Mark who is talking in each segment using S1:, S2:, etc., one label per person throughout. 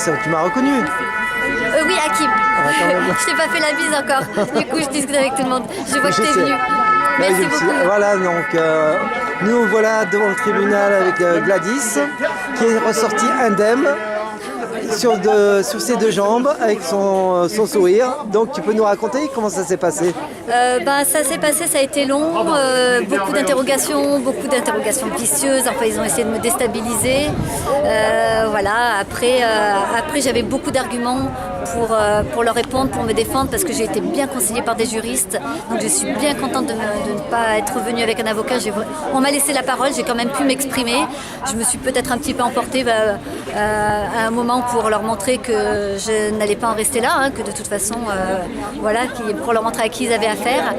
S1: tu m'as reconnu.
S2: Oui, Hakim. Je t'ai pas fait la bise encore. Du coup, je discute avec tout le monde. Je vois que t'es venu. Merci beaucoup.
S1: Voilà, donc nous voilà devant le tribunal avec Gladys, qui est ressortie indemne sur ses deux jambes avec son sourire. Donc tu peux nous raconter comment ça s'est passé?
S2: Ça s'est passé, ça a été long, beaucoup d'interrogations vicieuses. Enfin, ils ont essayé de me déstabiliser. Voilà. Après, j'avais beaucoup d'arguments pour leur répondre, pour me défendre, parce que j'ai été bien conseillée par des juristes. Donc je suis bien contente de ne pas être venue avec un avocat. On m'a laissé la parole, j'ai quand même pu m'exprimer. Je me suis peut-être un petit peu emportée à un moment pour leur montrer que je n'allais pas en rester là, hein, que de toute façon, pour leur montrer à qui ils avaient affaire.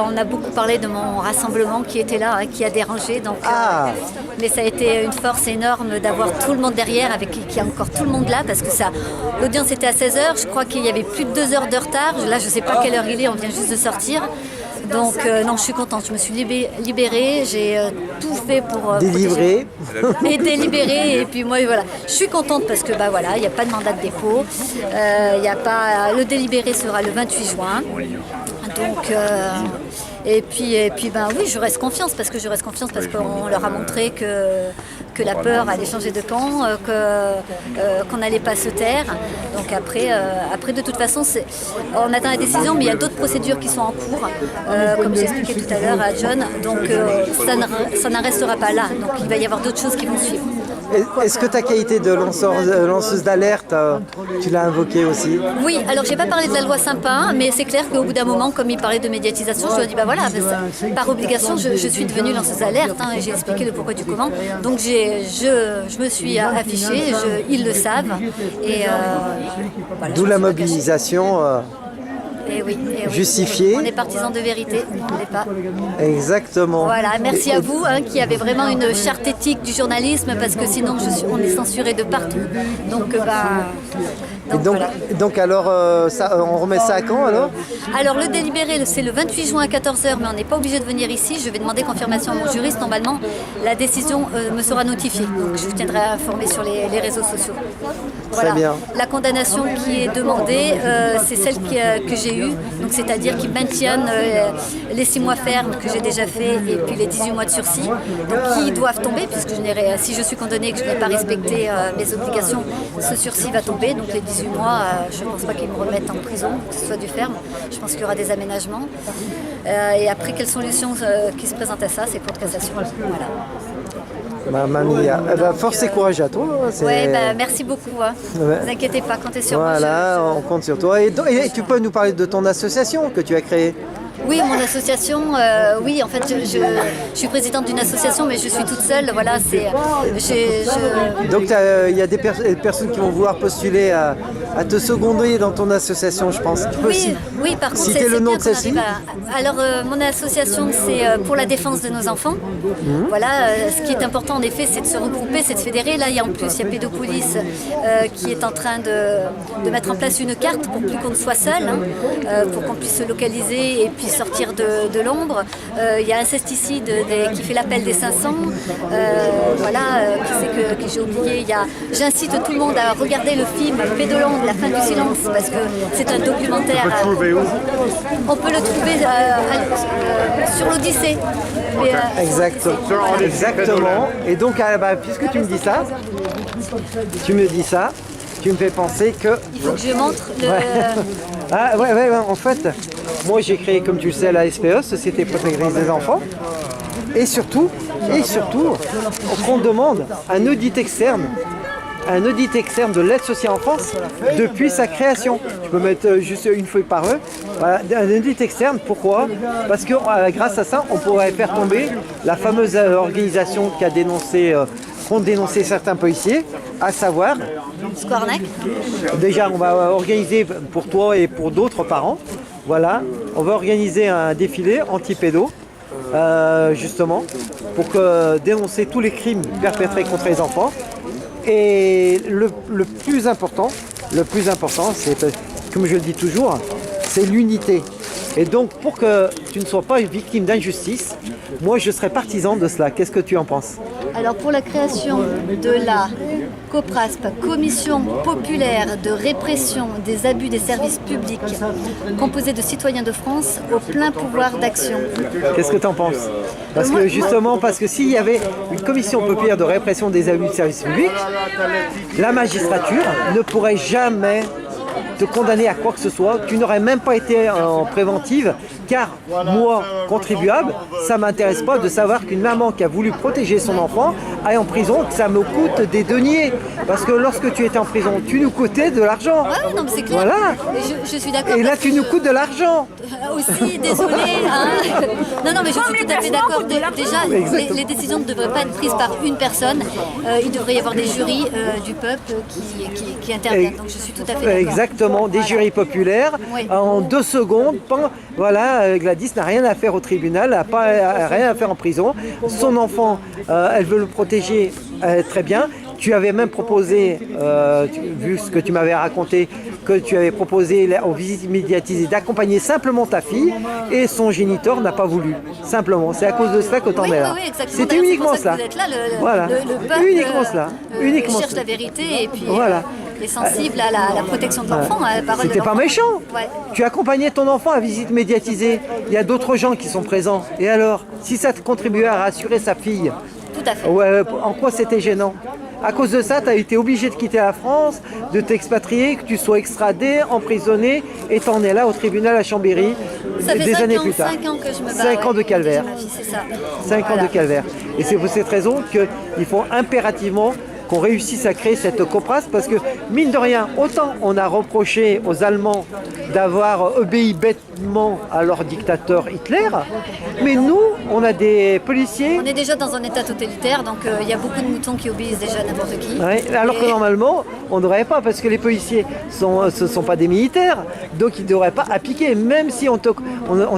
S2: On a beaucoup parlé de mon rassemblement qui était là, hein, qui a dérangé. Donc, mais ça a été une force énorme d'avoir tout le monde derrière, avec qui a encore tout le monde là, parce que l'audience était à 16h, je crois qu'il y avait plus de 2 heures de retard. Là, je ne sais pas quelle heure il est, on vient juste de sortir. Donc non, je suis contente, je me suis libérée, j'ai tout fait pour
S1: délivrer
S2: et délibérer. Et puis moi, voilà, je suis contente parce que il n'y a pas de mandat de dépôt, le délibéré sera le 28 juin. Donc et puis oui, je reste confiance parce qu'on leur a montré que la peur allait changer de camp, qu'on n'allait pas se taire. Donc après de toute façon, on attend la décision, mais il y a d'autres procédures qui sont en cours, comme j'ai expliqué tout à l'heure à John. Donc ça n'en restera pas là. Donc il va y avoir d'autres choses qui vont suivre.
S1: Est-ce que ta qualité de lanceuse d'alerte, tu l'as invoquée aussi?
S2: Oui, alors j'ai pas parlé de la loi Sympa, mais c'est clair qu'au bout d'un moment, comme il parlait de médiatisation, je lui ai dit par obligation, je suis devenue lanceuse d'alerte, hein, et j'ai expliqué le pourquoi du comment. Donc je me suis affichée, ils le savent. Et
S1: d'où la mobilisation.
S2: Et oui.
S1: Justifié.
S2: On est partisans de vérité, on n'est pas.
S1: Exactement.
S2: Voilà, merci à vous qui avez vraiment une charte éthique du journalisme, parce que sinon on est censuré de partout.
S1: Donc alors, on remet ça à quand alors?
S2: Alors le délibéré, c'est le 28 juin à 14h, mais on n'est pas obligé de venir ici. Je vais demander confirmation à mon juriste. Normalement, la décision me sera notifiée. Donc je vous tiendrai informé sur les réseaux sociaux. Voilà.
S1: Très bien.
S2: La condamnation qui est demandée, c'est celle que j'ai eue. Donc c'est-à-dire qu'ils maintiennent les 6 mois fermes que j'ai déjà fait et puis les 18 mois de sursis. Donc qui doivent tomber, puisque si je suis condamnée et que je n'ai pas respecté mes obligations, ce sursis va tomber. Donc les 18 mois, je ne pense pas qu'ils me remettent en prison, que ce soit du ferme. Je pense qu'il y aura des aménagements. Et après, quelles solutions qui se présentent à ça? C'est cour de cassation. Voilà.
S1: Mamma mia. Force et courage à toi.
S2: Merci beaucoup. Hein. Ne vous inquiétez pas, comptez sur moi.
S1: Voilà, on compte sur toi. Et tu peux nous parler de ton association que tu as créée?
S2: Oui, mon association, oui, en fait, je suis présidente d'une association, mais je suis toute seule. Voilà,
S1: Donc, il y a des personnes qui vont vouloir postuler à te seconder dans ton association, je pense.
S2: Oui, par contre,
S1: citer le nom de celle-ci.
S2: Alors, mon association, c'est pour la défense de nos enfants. Voilà, ce qui est important, en effet, c'est de se regrouper, c'est de fédérer. Là, il y a Pédopolice qui est en train de mettre en place une carte pour plus qu'on ne soit seul, pour qu'on puisse se localiser et puis sortir de l'ombre. Il y a Incesticide qui fait l'appel des 500. Qui c'est que j'ai oublié. J'incite tout le monde à regarder le film Pédoland, La fin du silence, parce que c'est un documentaire.
S3: On peut le trouver où?
S2: On peut le trouver sur l'Odyssée.
S1: Exactement. Et donc, puisque tu me dis ça, tu me fais penser que...
S2: Il faut que je montre le...
S1: En fait, moi j'ai créé, comme tu le sais, la SPE, Société Protectrice des Enfants. Et surtout, on demande un audit externe de l'aide sociale en France depuis sa création. Tu peux mettre juste une feuille par eux. Voilà, un audit externe, pourquoi? Parce que grâce à ça, on pourrait faire tomber la fameuse organisation qu'ont dénoncé certains policiers, à savoir...
S2: Squarnac.
S1: Déjà, on va organiser pour toi et pour d'autres parents, on va organiser un défilé anti-pédo, justement, pour dénoncer tous les crimes perpétrés contre les enfants. Et le plus important, c'est, comme je le dis toujours, c'est l'unité. Et donc, pour que tu ne sois pas une victime d'injustice, moi je serais partisan de cela. Qu'est-ce que tu en penses?
S2: Alors, pour la création de la COPRASP, Commission populaire de répression des abus des services publics, composée de citoyens de France au plein pouvoir d'action.
S1: Qu'est-ce que tu en penses? Parce que justement, parce que s'il y avait une commission populaire de répression des abus de services publics, la magistrature ne pourrait jamais te condamner à quoi que ce soit. Tu n'aurais même pas été en préventive, car moi, contribuable, ça ne m'intéresse pas de savoir qu'une maman qui a voulu protéger son enfant aille en prison, que ça me coûte des deniers. Parce que lorsque tu étais en prison, tu nous coûtais de l'argent.
S2: Ouais, non, mais c'est clair.
S1: Voilà.
S2: Je suis d'accord.
S1: Et là, tu nous coûtes de l'argent.
S2: Aussi, désolé. Hein. Non, mais je suis tout à fait d'accord. Déjà, les décisions ne devraient pas être prises par une personne. Il devrait y avoir des jurys du peuple qui interviennent. Donc je suis tout à fait d'accord.
S1: Exactement, des jurys populaires.
S2: Oui.
S1: En 2 secondes, voilà, Gladys n'a rien à faire au tribunal, n'a pas rien à faire en prison. Son enfant, elle veut le protéger très bien. Tu avais même proposé, vu ce que tu m'avais raconté, que tu avais proposé aux visites médiatisées d'accompagner simplement ta fille, et son géniteur n'a pas voulu. Simplement, c'est à cause de cela que tu en es là.
S2: Oui, exactement.
S1: C'était uniquement cela.
S2: Voilà. Le peuple
S1: uniquement cela. Uniquement
S2: cherche
S1: cela.
S2: la vérité et puis
S1: Voilà.
S2: est sensible à la protection de l'enfant, à la parole de
S1: C'était pas
S2: l'enfant.
S1: méchant.
S2: Ouais.
S1: Tu accompagnais ton enfant à visite médiatisée. Il y a d'autres gens qui sont présents. Et alors, si ça te contribuait à rassurer sa fille,
S2: Tout à fait.
S1: en quoi c'était gênant? À cause de ça, tu as été obligé de quitter la France, de t'expatrier, que tu sois extradé, emprisonné, et t'en es là au tribunal à Chambéry
S2: Ça fait
S1: des années plus tard.
S2: 5 ans que je me bats.
S1: 5 ans de calvaire.
S2: Ma fille, c'est ça.
S1: 5 ans de calvaire. Et c'est pour cette raison qu'il faut impérativement qu'on réussisse à créer cette COPRASP, parce que, mine de rien, autant on a reproché aux Allemands d'avoir obéi bêtement à leur dictateur Hitler, mais nous, on a des policiers...
S2: On est déjà dans un état totalitaire, donc il y a beaucoup de moutons qui obéissent déjà à n'importe qui.
S1: Ouais, alors que normalement, on ne devrait pas, parce que les policiers ce sont pas des militaires, donc ils ne devraient pas appliquer. Même si on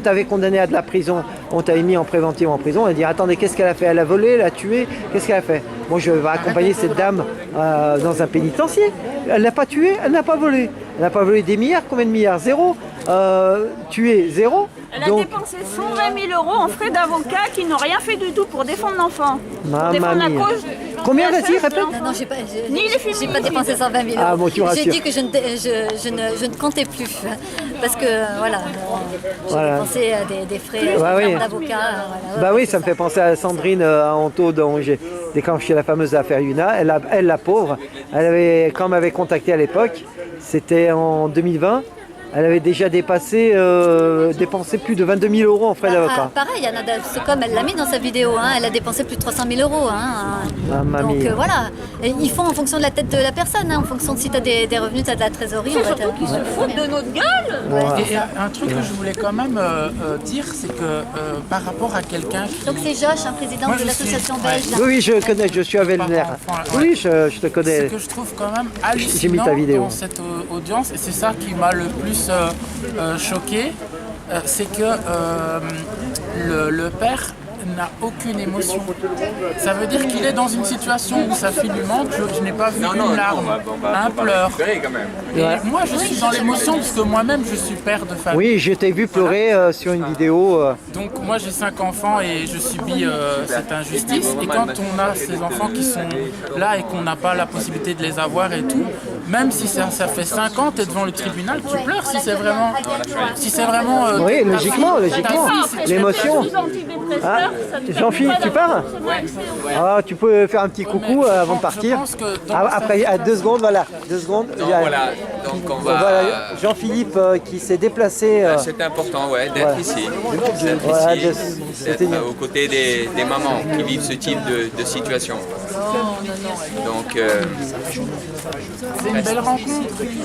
S1: t'avait condamné à de la prison, on t'avait mis en préventive en prison, on va dire attendez, qu'est-ce qu'elle a fait? Elle a volé, elle a tué, qu'est-ce qu'elle a fait? Moi, je vais accompagner cette dame dans un pénitencier. Elle n'a pas tué, elle n'a pas volé. Elle n'a pas volé des milliards, combien de milliards? Zéro. Tué, zéro.
S3: Elle a dépensé 120 000 euros en frais d'avocat qui n'ont rien fait du tout pour défendre l'enfant. Pour défendre la cause.
S1: Combien vas-y, répète?
S2: Non, j'ai pas dépensé 120 000 euros.
S1: Ah bon, tu me rassures.
S2: J'ai dit que je ne comptais plus. Parce que, voilà, j'ai dépensé des frais d'avocat.
S1: Bah oui, ça me fait penser à Sandrine Anto, dont j'ai déclenché la fameuse affaire Yuna. Elle, la pauvre, quand elle m'avait contacté à l'époque, c'était en 2020. Elle avait déjà dépensé plus de 22 000 euros en frais d'avocat.
S2: Pareil, Anna Dalsocom, elle l'a mis dans sa vidéo, hein, elle a dépensé plus de 300 000 euros. Hein, donc voilà, et ils font en fonction de la tête de la personne, hein, en fonction de si tu as des revenus, tu as de la trésorerie.
S3: C'est surtout qu'ils se foutent de notre gueule.
S2: Ouais,
S4: et un truc que je voulais quand même dire, c'est que par rapport à quelqu'un qui...
S2: Donc c'est Josh, un président de l'association belge.
S1: Oui, je connais, je suis avec Venner. Oui, je te connais.
S4: Ce que je trouve quand même hallucinant
S1: J'ai mis ta vidéo
S4: dans cette audience, et c'est ça qui m'a le plus choqué, c'est que le père n'a aucune émotion. Ça veut dire qu'il est dans une situation où sa fille lui manque. Je n'ai pas vu une larme, un pleur. Et moi, je suis dans l'émotion parce que moi-même, je suis père de famille.
S1: Oui, je t'ai vu pleurer sur une vidéo.
S4: Donc moi, j'ai 5 enfants et je subis cette injustice. Et quand on a ces enfants qui sont là et qu'on n'a pas la possibilité de les avoir et tout, même si ça fait 5 ans, tu es devant le tribunal, tu pleures si c'est vraiment...
S1: oui, logiquement, l'émotion. Ah, Jean-Philippe, tu pars? Ah, tu peux faire un petit coucou avant de partir. Après, à 2 secondes, voilà. 2 secondes.
S5: Voilà, donc on va...
S1: Voilà, Jean-Philippe qui s'est déplacé.
S5: C'est important, ouais, d'être ici. D'être aux côtés des mamans qui vivent ce type de situation. Donc...
S4: c'est une belle rencontre.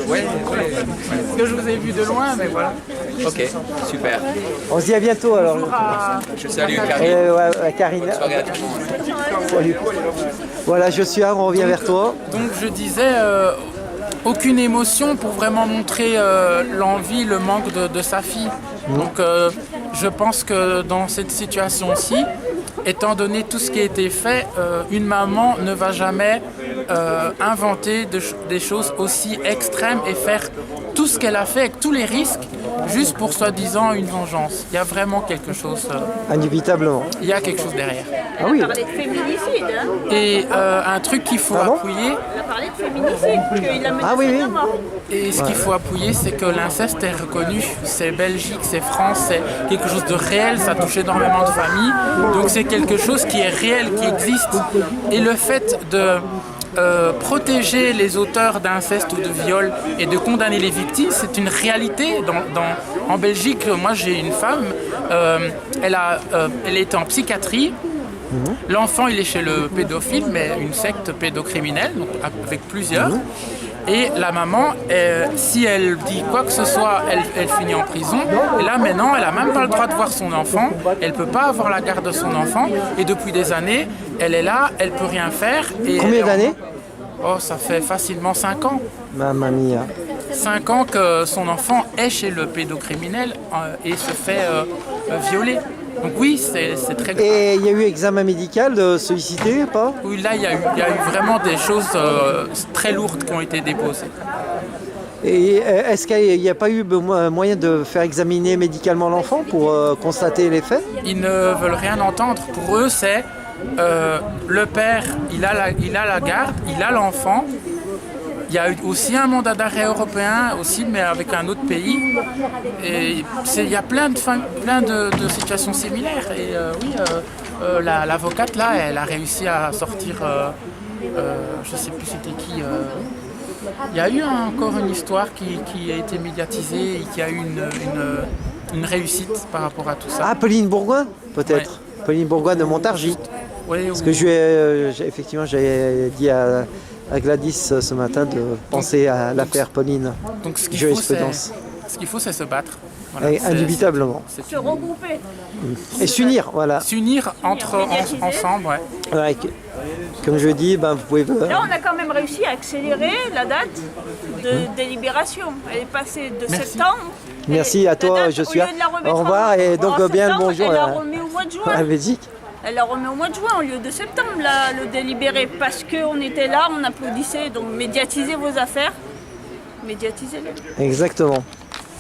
S5: Ouais.
S4: Parce que je vous ai vu de loin, mais voilà.
S5: Ok, super.
S1: On se dit à bientôt alors.
S5: Je salue Karine.
S1: Karine.
S5: Bonne soirée à tout le monde.
S1: Voilà, Joshua, on revient vers toi.
S4: Donc je disais, aucune émotion pour vraiment montrer l'envie, le manque de sa fille. Donc je pense que dans cette situation-ci, étant donné tout ce qui a été fait, une maman ne va jamais inventer des choses aussi extrêmes et faire tout ce qu'elle a fait avec tous les risques juste pour soi-disant une vengeance. Il y a vraiment quelque chose.
S1: Indubitablement.
S4: Il y a quelque chose derrière.
S1: Ah oui.
S3: Elle a parlé de féminicide. Hein.
S4: Et un truc qu'il faut appuyer.
S3: Elle a parlé de féminicide, qu'il a menacé
S1: Ah oui,
S3: de mort.
S4: Et ce qu'il faut appuyer, c'est que l'inceste est reconnu. C'est Belgique, c'est France, c'est quelque chose de réel, ça touche énormément de familles. Donc c'est quelque chose qui est réel, qui existe. Et le fait de protéger les auteurs d'inceste ou de viol et de condamner les victimes, c'est une réalité. En Belgique, moi j'ai une femme, elle était en psychiatrie. L'enfant il est chez le pédophile, mais une secte pédocriminelle, donc avec plusieurs. Et la maman, si elle dit quoi que ce soit, elle finit en prison. Et là maintenant, elle n'a même pas le droit de voir son enfant. Elle ne peut pas avoir la garde de son enfant. Et depuis des années, elle est là, elle ne peut rien faire. Et
S1: Combien d'années?
S4: Oh, ça fait facilement 5 ans.
S1: Mamma mia.
S4: 5 ans que son enfant est chez le pédocriminel et se fait violer. Donc oui, c'est très grave.
S1: Et il y a eu examen médical de sollicité, pas?
S4: Oui, là, il y a eu vraiment des choses très lourdes qui ont été déposées.
S1: Et est-ce qu'il n'y a pas eu moyen de faire examiner médicalement l'enfant pour constater les faits?
S4: Ils ne veulent rien entendre. Pour eux, c'est le père, il a la garde, il a l'enfant. Il y a eu aussi un mandat d'arrêt européen, aussi, mais avec un autre pays. Et il y a plein de situations similaires. Et oui, l'avocate, là, elle a réussi à sortir, je ne sais plus c'était qui. Il y a eu encore une histoire qui a été médiatisée et qui a eu une réussite par rapport à tout ça.
S1: Ah, Pauline Bourgoin, peut-être.
S4: Ouais.
S1: Pauline Bourgoin de Montargis.
S4: Oui,
S1: Parce que effectivement, j'ai dit à Gladys ce matin de penser à l'affaire Pauline.
S4: Donc ce qu'il faut, c'est se battre. Voilà,
S1: indubitablement.
S3: Se regrouper.
S1: Et s'unir, voilà.
S4: S'unir ensemble, ouais.
S1: Ouais, comme je dis, vous pouvez...
S3: Là, on a quand même réussi à accélérer la date de délibération. Elle est passée de septembre.
S1: Merci à toi, je suis au revoir et donc bien le bonjour
S3: Elle la remet au mois de juin.
S1: à Belgique.
S3: Elle la remet au mois de juin au lieu de septembre, le délibéré, parce qu'on était là, on applaudissait. Donc médiatisez vos affaires, médiatisez-les.
S1: Exactement.